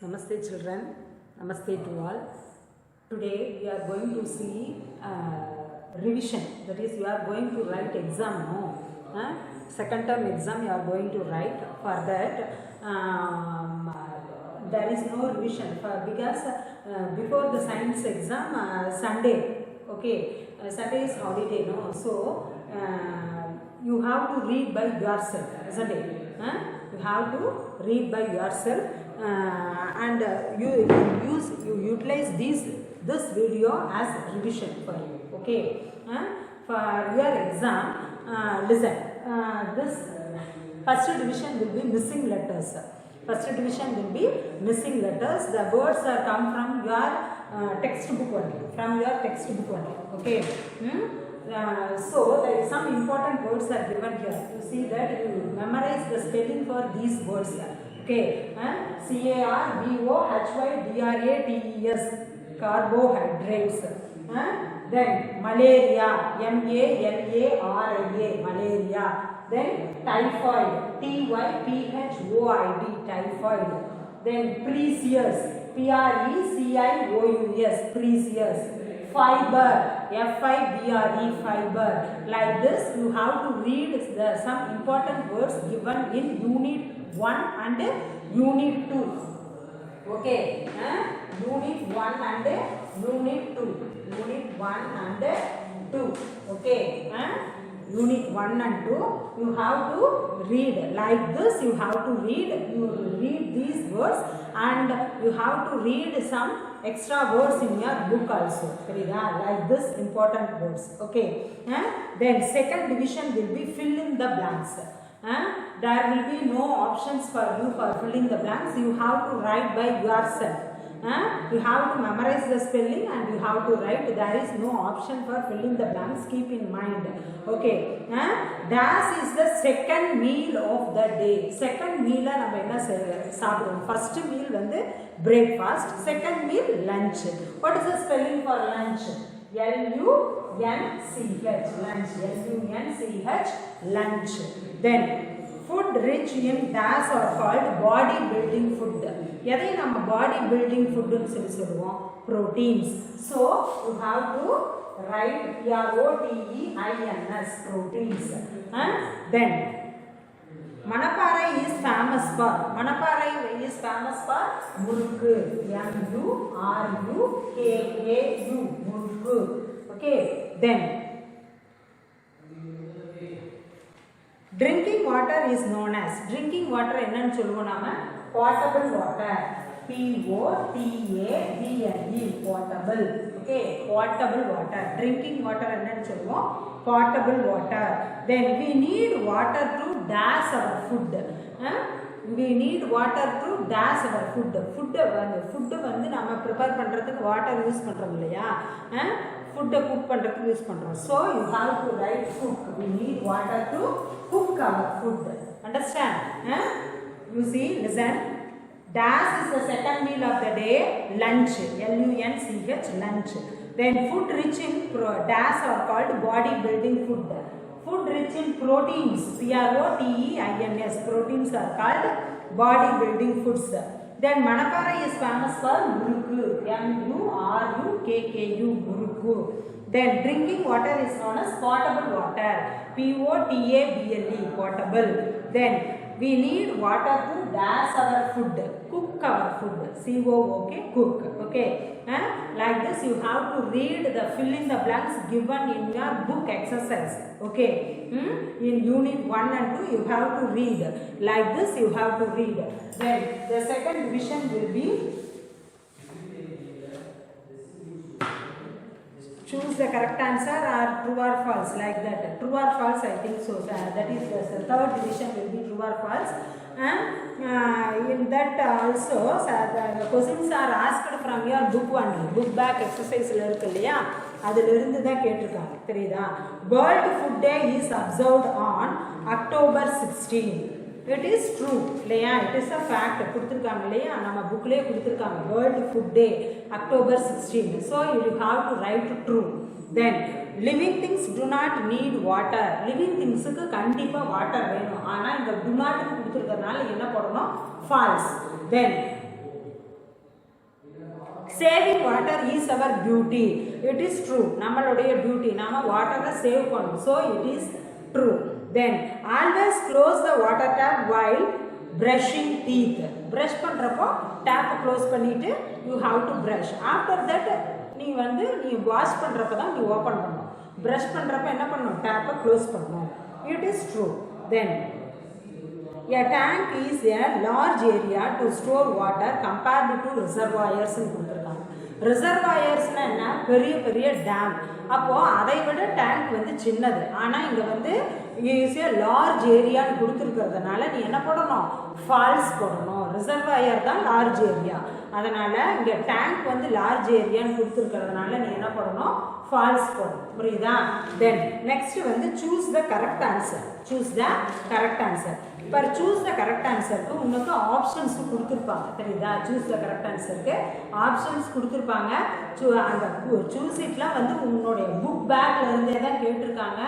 Namaste children, Namaste to all. Today we are going to see revision, that is you are going to write exam, no? Second term exam you are going to write. For that there is no revision because before the science exam Sunday, okay, Sunday is holiday, no? So you have to read by yourself, isn't it? You have to read by yourself. And you utilize this video as revision for you, okay? For your exam, listen, this first division will be missing letters. First division will be missing letters. The words are come from your textbook only, okay? So there is some important words are given here. You see that you memorize the spelling for these words here. Okay, carbohydrates, carbohydrates. Then malaria, malaria, malaria. Then typhoid, typhoid, typhoid. Then precious, precious, precious. Fiber, fibre, fiber. Like this, you have to read some important words given in Unit 1 and Unit 2. Okay, Unit 1 and Unit 2. Unit 1 and 2. Okay, Unit 1 and 2. You have to read like this. You have to read. You read these words and you have to read some extra words in your book also, like this important words, okay? Then second division will be fill in the blanks. There will be no options for you for filling the blanks. You have to write by yourself. You have to memorize the spelling and you have to write. There is no option for filling the blanks, keep in mind, okay? Dash is the second meal of the day. Second meal first meal வந்து breakfast, second meal lunch. What is the spelling for lunch? L-U-N-C-H, lunch. L-U-N-C-H, lunch. Then food rich in dash are called body building food. எதை நம்ம body building food ன்னு சொல்லுவோம்? Proteins. So you have to write Proteins, proteins. Then Manapparai is famous for murukku. M-U-R-U-K-K-U, murukku. Okay, then drinking water is known as, drinking water என்னன்னு சொல்லுவோம் நாம? Potable water. P-O-T-A-B-L-E, potable. Okay, potable water. Drinking water என்னன்னு சொல்லுவோம்? Potable water. Then we need water to dash our food. We need water to dash our food. Food வந்து நாம prepare பண்றதுக்கு water use பண்றோம் இல்லையா? Food cook பண்றதுக்கு use பண்றோம். So you have to write cook. We need water to cook our food. Understand? You see, listen. Dash is the second meal of the day. Lunch. L-U-N-C-H, lunch. Then food rich in dash are called body building food. Food rich in proteins. P-R-O-T-E-I-N-S. Proteins are called body building foods. Then Manapparai is famous for murukku. M-U-R-U-K-K-U, murukku. Then drinking water is known as potable water. P-O-T-A-B-L-E, potable. Then we need water to dash our food, cook our food. C-O-O-K, cook. Okay, like this you have to read the fill in the blanks given in your book exercise. Okay, in Unit 1 and 2 you have to read. Like this you have to read. Then the second division will be choose the correct answer or true or false, like that. True or false, I think so. That is the third division will be true or false. In that also the questions are asked from your book only. Book back exercise இருக்கு இல்லையா, அதுல இருந்து தான் கேட்டிருக்காங்க, தெரியுதா? World Food Day is observed on October 16. It is true இல்லையா? It is a fact. கொடுத்திருக்காங்க இல்லையா, நம்ம புக்லயே கொடுத்திருக்காங்க World Food Day October 16. So you have to write true. Then living things do not need water. Living things க்கு கண்டிப்பா water வேணும். கொடுத்துருக்கறனால என்ன பண்ணணும்? False. Then living things do not need saving water is our duty. It is true. நம்மளுடைய duty, நாம வாட்டரை save பண்ணணும். So it is true. Then always close the water tap while brushing teeth. brush பண்றப்போ டேப்பை close பண்ணிட்டு you have to brush. After that நீ wash பண்றப்ப தான் நீ ஓப்பன் பண்ணணும். brush பண்றப்ப என்ன பண்ணணும்? டேப்பை க்ளோஸ் பண்ணணும். It is true. Then a tank is a large area to store water compared to reservoirs னு கொடுத்திருக்காங்க. ரிசர்வாயர்ஸ்னா என்ன? பெரிய பெரிய டேம். அப்போ அதை விட டேங்க் வந்து சின்னது. ஆனால் இங்கே வந்து ஈஸியாக லார்ஜ் ஏரியான்னு கொடுத்துருக்கிறதுனால நீ என்ன போடணும்? ஃபால்ஸ் போடணும். ரிசர்வாயர் தான் லார்ஜ் ஏரியா. அதனால் இங்கே டேங்க் வந்து லார்ஜ் ஏரியான்னு கொடுத்துருக்கிறதுனால நீ என்ன போடணும்? ஃபால்ஸ் போடணும். புரியுதா? தென் நெக்ஸ்ட் வந்து choose the correct answer. Choose the correct answer. இப்போ சூஸ் த கரெக்ட் ஆன்சருக்கு உங்களுக்கு ஆப்ஷன்ஸ் கொடுத்துருப்பாங்க. தெரியுதா? சூஸ் த கரெக்ட் ஆன்சருக்கு ஆப்ஷன்ஸ் கொடுத்துருப்பாங்க. அந்த சூஸ் இட்லாம் வந்து உன்னுடைய புக் பேக்ல இருந்தே தான் கேட்டிருக்காங்க.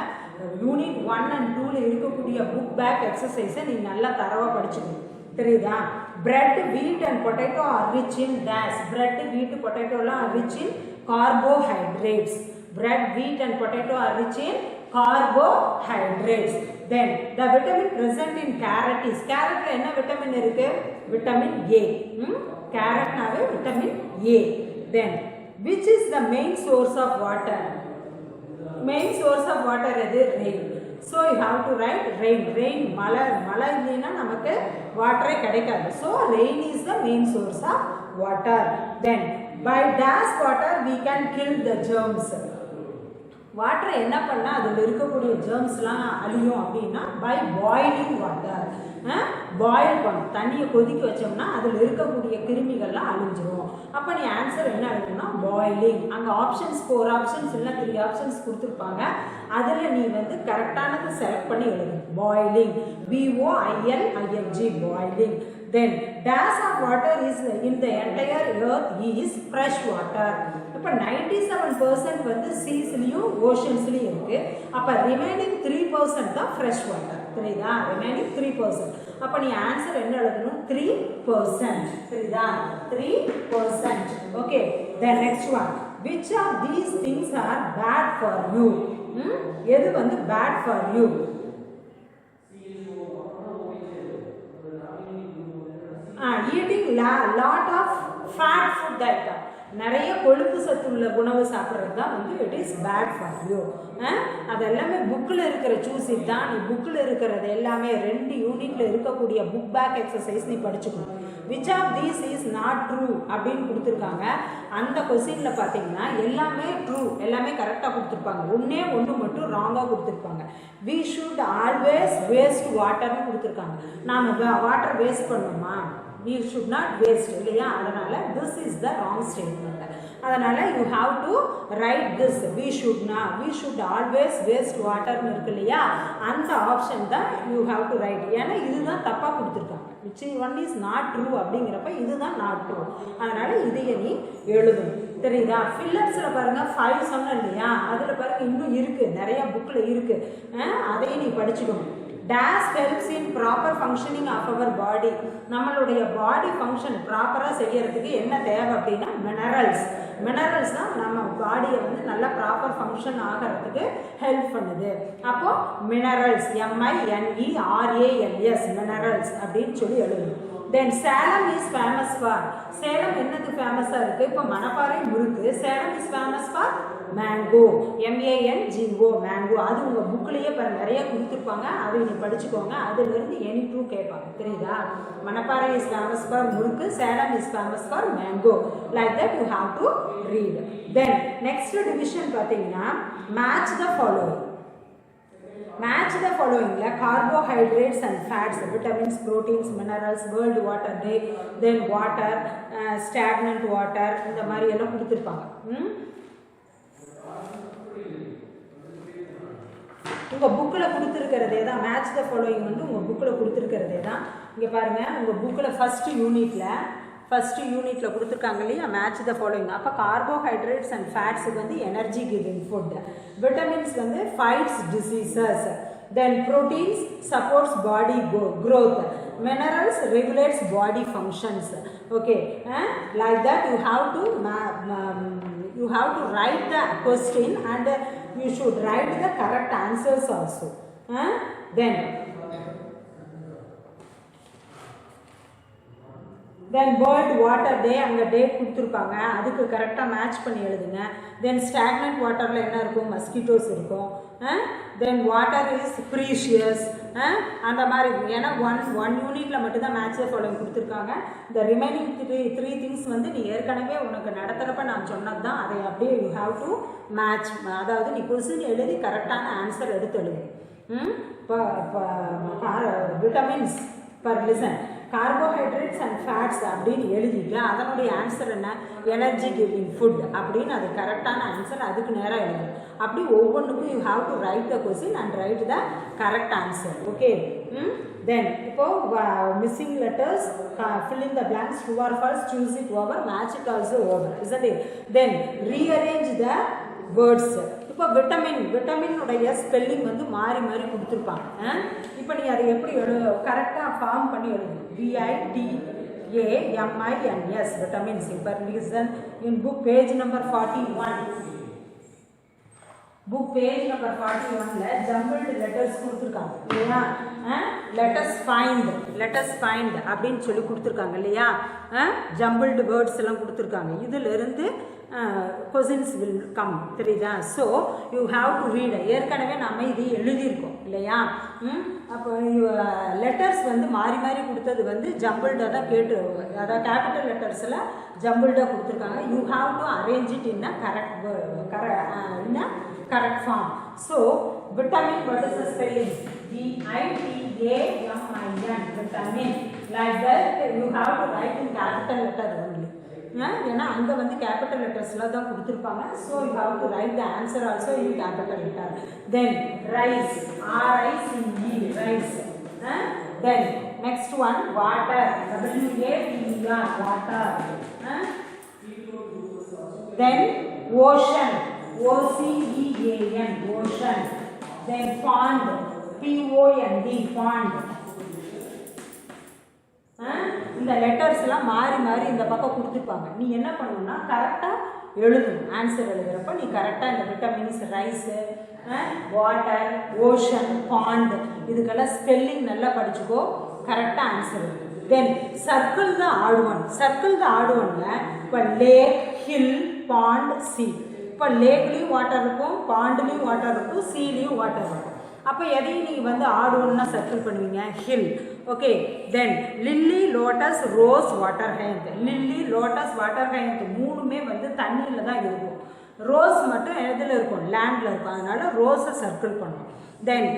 யூனிட் 1 and 2ல இருக்கக்கூடிய புக் பேக் எக்ஸசைஸை நீ நல்லா தரவா படிச்சுக்கணும். தெரியுதா? Bread, wheat and potato are rich in starch. Bread, wheat, பொட்டேட்டோலாம் are rich in carbohydrates. bread, wheat and potato are rich in carbohydrates. Then the vitamin present in carrot is, carrot la enna vitamin irukku? Vitamin A. Carrot nave vitamin A. Then which is the main source of water? Main source of water edu? Rain. So you have to write rain. Rain, mala illena namakku water kedaikadu. So rain is the main source of water. Then by dash water we can kill the germs. வாட்டரை என்ன பண்ணால் அதில் இருக்கக்கூடிய ஜெர்ம்ஸ்லாம் அழியும் அப்படின்னா by boiling water. Boil பண்ணும். தண்ணியை கொதிக்க வச்சோம்னா அதில் இருக்கக்கூடிய கிருமிகள்லாம் அழிஞ்சிரும். அப்போ நீ ஆன்சர் என்ன இருக்குன்னா பாயிலிங். அங்கே ஆப்ஷன்ஸ் 4 ஆப்ஷன்ஸ் இல்லை 3 ஆப்ஷன்ஸ் கொடுத்துருப்பாங்க. அதில் நீ வந்து கரெக்டானதை செலக்ட் பண்ணி எழுது. Boiling, BOILING, boiling. Then dash of water is in the entire earth is fresh water. இப்போ 97% வந்து சீஸ்லையும் ஓஷன்ஸ்லையும் இருக்கு. அப்போ ரிமைனிங் 3% தான் ஃப்ரெஷ் வாட்டர். தெரியுதா? ரிமைனிங் 3%. அப்போ நீ ஆன்சர் என்ன எழுதணும்? 3%. தெரியுதா? 3%. Okay. Then next one. Which of these things are bad for you? எது வந்து bad for you? Eating lot of fat food item. நிறைய கொழுப்பு சத்துள்ள உணவு சாப்பிட்றது தான் வந்து it is bad for you. அது எல்லாமே புக்கில் இருக்கிற சூஸ் இட் தான். நீ புக்கில் இருக்கிறது எல்லாமே 2 யூனிட்ல இருக்கக்கூடிய புக் பேக் எக்ஸசைஸ் நீ படிச்சுக்கணும். Which of these is not true அப்படின்னு கொடுத்துருக்காங்க. அந்த கொஸ்டின்ல பார்த்தீங்கன்னா எல்லாமே ட்ரூ, எல்லாமே கரெக்டாக கொடுத்துருப்பாங்க. ஒன்று மட்டும் ராங்காக கொடுத்துருப்பாங்க. வி ஷுட் ஆல்வேஸ் வேஸ்ட் வாட்டர்னு கொடுத்துருக்காங்க. நாம் வாட்டர் வேஸ்ட் பண்ணணுமா? we should not waste இல்லையா? அதனால this is the wrong statement. அதனால you have to write this. we should always waste water னு இருக்கு இல்லையா? அந்த ஆப்ஷன் தான் you have to write. ஏன்னா இதுதான் தப்பா கொடுத்துருக்காங்க. which one is not true அப்படிங்கிறப்ப இதுதான் not true. அதனால இதையே நீ எழுதணும். தெரியுதா? ஃபில்லப்ஸ்ல பாருங்க 5 சொன்ன இல்லையா? அதுல பாருங்க இன்னும் இருக்கு, நிறைய புக்ல இருக்கு. அதையும் நீ படிச்சுக்கணும். Dash helps in proper functioning of our body. நம்மளுடைய பாடி ஃபங்க்ஷன் ப்ராப்பராக செய்யறதுக்கு என்ன தேவை அப்படின்னா மினரல்ஸ் தான் நம்ம பாடியை வந்து நல்லா ப்ராப்பர் ஃபங்க்ஷன் ஆகிறதுக்கு ஹெல்ப் பண்ணுது. அப்போ மினரல்ஸ் MINERALS மினரல்ஸ் அப்படின்னு சொல்லி எழுதணும். Then Salem is famous for, Salem என்னது ஃபேமஸாக இருக்குது? இப்போ Manapparai murukku. Salem is famous for mango, MANGO mango. அது உங்கள் புக்லேயே நிறைய கொடுத்துருப்பாங்க. அதை நீ படிச்சுக்கோங்க. அதுலேருந்து எனி ட்ரூ கேட்பாங்க. தெரியுதா? Manapparai is famous for murukku, Salem is famous for mango. Like that you have to read. Then next division பார்த்தீங்கன்னா match the following. Match the following like carbohydrates and fats, vitamins, proteins, minerals, world water day, then water, stagnant water, இந்த மாதிரி எல்லாம் கொடுத்துருப்பாங்க. உங்கள் புக்கில் கொடுத்துருக்கிறதே தான் match the following வந்து உங்கள் புக்கில் கொடுத்துருக்கிறதே தான். இங்கே பாருங்கள், உங்கள் புக்கில் ஃபஸ்ட்டு யூனிட்டில் கொடுத்துருக்காங்க இல்லையா? Match the following. அப்போ கார்போஹைட்ரேட்ஸ் அண்ட் ஃபேட்ஸுக்கு வந்து எனர்ஜி கிவிங் ஃபுட், விட்டமின்ஸ் வந்து fights diseases, Then proteins supports body growth. Minerals regulates body functions. Okay, like that you have to write the question and you should write the correct answers also. Then world water day அங்கே date கொடுத்துருப்பாங்க, அதுக்கு கரெக்டாக match பண்ணி எழுதுங்க. தென் stagnant வாட்டரில் என்ன இருக்கும், mosquitoes இருக்கும். தென் வாட்டர் இஸ் ப்ரீஷியஸ் அந்த மாதிரி இருக்கும். ஏன்னா ஒன் யூனிட்டில் மட்டும்தான் மேட்ச் ஃபாலோவிங் கொடுத்துருக்காங்க. இந்த ரிமைனிங் த்ரீ திங்ஸ் வந்து நீ ஏற்கனவே உனக்கு நடத்துகிறப்ப நான் சொன்னது தான், அதை அப்படியே யூ ஹாவ் டு மேட்ச். அதாவது நீ கொஸ்டின் எழுதி கரெக்டான ஆன்சர் எடுத்து எழுது. Vitamins per listen, carbohydrates and fats அப்படின்னு எழுதிட்டு அதனுடைய ஆன்சர் என்ன, எனர்ஜி கிவிங் ஃபுட் அப்படின்னு அது கரெக்டான ஆன்சர் அதுக்கு நேராக எழுது. அப்படி ஒவ்வொன்றுக்கும் you have to write the question and write the correct answer. Okay, then இப்போ missing letters, fill in the blanks, true or false, choose it over, match it also over, isn't it? Then rearrange the words. இப்போ விட்டமினுடைய spelling வந்து மாறி மாறி கொடுத்துருப்பாங்க. இப்போ நீ அதை எப்படி கரெக்டாக ஃபார்ம் பண்ணி எழுதணும். VITAMINS vitamins. இப்போ listen in book page number 41. Book page number 41ல ஜம்பிள்டு லெட்டர்ஸ் கொடுத்துருக்காங்க இல்லையா. லெட்டஸ் ஃபைண்ட் அப்படின்னு சொல்லி கொடுத்துருக்காங்க இல்லையா. ஜம்பிள்டு வேர்ட்ஸ் எல்லாம் கொடுத்துருக்காங்க. இதிலிருந்து கொஸ்டின்ஸ் வில் கம், தெரியுதா. So you have to read. ஏற்கனவே நம்ம இது எழுதியிருக்கோம் இல்லையா. அப்போ லெட்டர்ஸ் வந்து மாறி மாறி கொடுத்தது வந்து ஜம்பிள்டாக தான் கேட்டு, அதாவது கேபிட்டல் லெட்டர்ஸில் ஜம்பிள்டாக கொடுத்துருக்காங்க. You have to arrange it in a correct form. So vitamin, what is the spelling? VITAMIN, vitamin. Like that you have to write in capital letter only. ஏன்னா அங்கே வந்து கேபிட்டல் லெட்டர்ஸில் தான் கொடுத்துருப்பாங்க. So you have to write the answer also in capital letter. Then rice, RICE, rice. Then next one water, WATER, water. Then ocean, OCEAN, ocean. Then pond, POND, pond. இந்த லெட்டர்ஸ்லாம் மாறி மாறி இந்த பக்கம் கொடுத்துருப்பாங்க. நீ என்ன பண்ணணும்னா கரெக்டாக எழுதணும். ஆன்சர் எழுதுகிறப்ப நீ கரெக்டாக இந்த vitamins, rice, water, ocean, bond இதுக்கெல்லாம் ஸ்பெல்லிங் நல்லா படிச்சுக்கோ, கரெக்டாக ஆன்சர் எழுது. தென் சர்க்கிள் தான் ஆடுவான். இப்போ லேக், ஹில், பாண்ட், சி. இப்போ லேக்லேயும் வாட்டர் இருக்கும், பாண்ட்லேயும் வாட்டர் இருக்கும், சீலேயும் வாட்டர் இருக்கும். அப்போ எதையும் நீங்கள் வந்து ஆடுவோன்னா சர்க்கிள் பண்ணுவீங்க, hill. Okay, then lily, lotus, rose, water hand. Lily, lotus, water hand மூணுமே வந்து தண்ணியில் தான் இருக்கும். ரோஸ் மட்டும் எதில் இருக்கும், லேண்டில் இருக்கும். அதனால ரோஸை சர்க்கிள் பண்ணும். தென்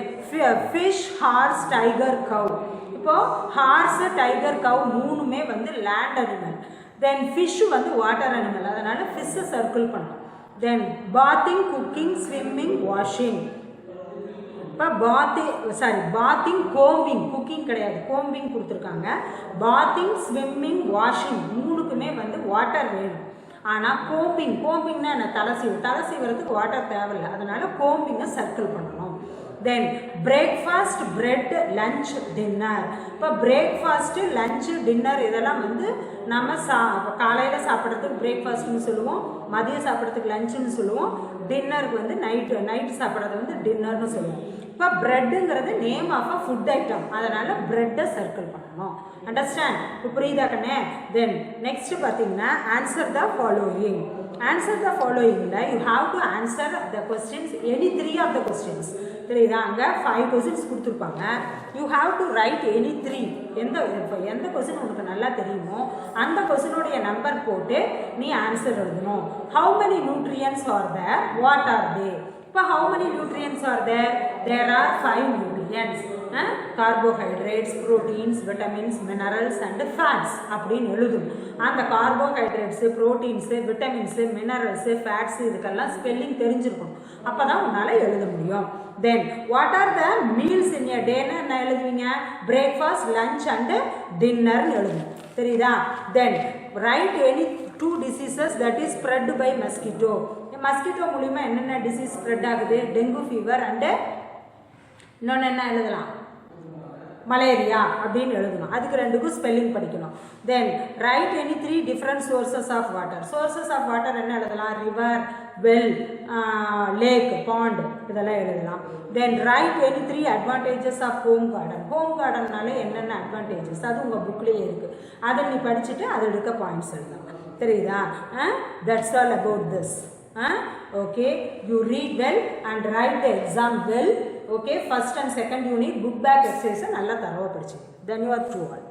ஃபிஷ், ஹார்ஸ், டைகர், கவ். இப்போது ஹார்ஸு, டைகர், கவ் மூணுமே வந்து லேண்ட் அனிமல். தென் ஃபிஷ் வந்து வாட்டர் அனிமல், அதனால் ஃபிஷ்ஷை சர்க்கிள் பண்ணும். தென் பாத்திங், குக்கிங், ஸ்விம்மிங், வாஷிங். இப்போ பாத்திங், கோம்பிங், குக்கிங் கிடையாது, கோம்பிங் கொடுத்துருக்காங்க. பாத்திங், ஸ்விம்மிங், வாஷிங் மூணுக்குமே வந்து வாட்டர் வேணும். ஆனால் கோம்பிங்னா என்ன, தலை சீவுறதுக்கு வாட்டர் தேவையில்லை. அதனால கோம்பிங்கை சர்க்கிள் பண்ணணும். தென் பிரேக்ஃபாஸ்ட், பிரெட், லஞ்ச், டின்னர். இப்போ பிரேக்ஃபாஸ்ட்டு, லஞ்சு, டின்னர் இதெல்லாம் வந்து நம்ம காலையில் சாப்பிட்றதுக்கு பிரேக்ஃபாஸ்ட்னு சொல்லுவோம், மதியம் சாப்பிட்றதுக்கு லஞ்சுன்னு சொல்லுவோம், டின்னருக்கு வந்து நைட்டு சாப்பிட்றது வந்து டின்னர்னு சொல்லுவோம். இப்போ பிரெட்டுங்கிறது name of a food item, அதனால் பிரெட்டை சர்க்கிள் பண்ணணும். அண்டர்ஸ்டாண்ட்? இப்போ புரியுதா கண்ணே? தென் நெக்ஸ்ட் பார்த்தீங்கன்னா answer the following. Answer the ஃபாலோயிங்கில் you have to answer the questions, any 3 of the questions. தெரியுதா? அங்கே 5 கொஸ்டின்ஸ் கொடுத்துருப்பாங்க. You have to write any 3. எந்த கொஸ்டின் உனக்கு நல்லா தெரியுமோ அந்த கொஸ்டினுடைய நம்பர் போட்டு நீ ஆன்சர் எழுதணும். How many nutrients are there, what are they? இப்போ how many nutrients are there? There are 5 nutrients. Carbohydrates, proteins, vitamins, minerals and fats அப்படின்னு எழுதும். அந்த carbohydrates, proteins, vitamins, minerals, fats இதுக்கெல்லாம் ஸ்பெல்லிங் தெரிஞ்சிருக்கும். அப்போ தான் உன்னால் எழுத முடியும். Then what are the meals in a டேன்னு என்ன எழுதுவீங்க? பிரேக்ஃபாஸ்ட், லஞ்ச் அண்டு டின்னர்னு எழுதும். தெரியுதா? Then write any 2 diseases that is spread by mosquito. Mosquito மூலிமா என்னென்ன டிசீஸ் ஸ்ப்ரெட் ஆகுது? டெங்கு ஃபீவர் அண்டு இன்னொன்று என்ன எழுதலாம், மலேரியா அப்படின்னு எழுதணும். அதுக்கு ரெண்டுக்கும் ஸ்பெல்லிங் படிக்கணும். Then write any 3 different sources of water. Sources of water என்ன எழுதலாம், ரிவர், வெல், லேக், பாண்ட் இதெல்லாம் எழுதலாம். Then write any 3 advantages of home garden. Home கார்டன்னாலே என்னென்ன அட்வான்டேஜஸ் அது உங்கள் புக்லேயே இருக்குது. அதை நீ படிச்சுட்டு அதை எடுக்க பாயிண்ட்ஸ் எழுதலாம். தெரியுதா? That's all about this. Okay, you read well and write the exam well. Okay, first and second unit book back exercise நல்லா தரவா படிச்சு. Then you are through all.